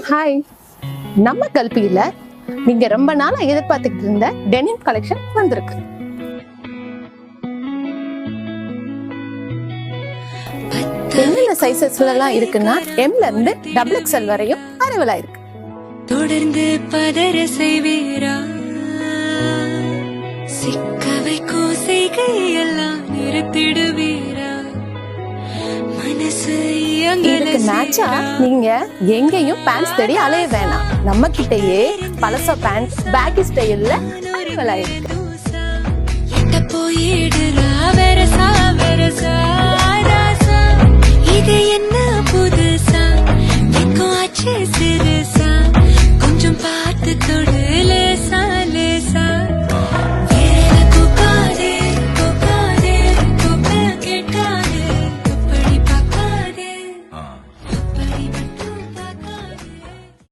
Hi, நம்ம கல்பியில நீங்க ரொம்ப நாளா எதிர்பார்த்துக்கிட்டு இருந்த டெனிம் கலெக்ஷன் வந்திருக்கு. என்னென்ன சைசஸ்ல எல்லாம் இருக்குன்னா எம்ல இருந்து XXL வரையும் அவைலபிளா இருக்கு. தொடர்ந்து பதற செய்வீரா, சிக்கவை கோசைகள் எல்லாம் நிறுத்திடுவீரா, மனசு இதுக்கு மேட்சா நீங்க எங்கேயும் பேண்ட்ஸ் தேடி அலைய வேணாம். நம்ம கிட்டயே பலச பேண்ட் பேக்கி ஸ்டைல்ல அவைலபிளா இருக்கு. போயிடுறா வெரசா வெரசா ராசா, இது என்ன புதுசா வெக்கம் ஆச்சு சிறு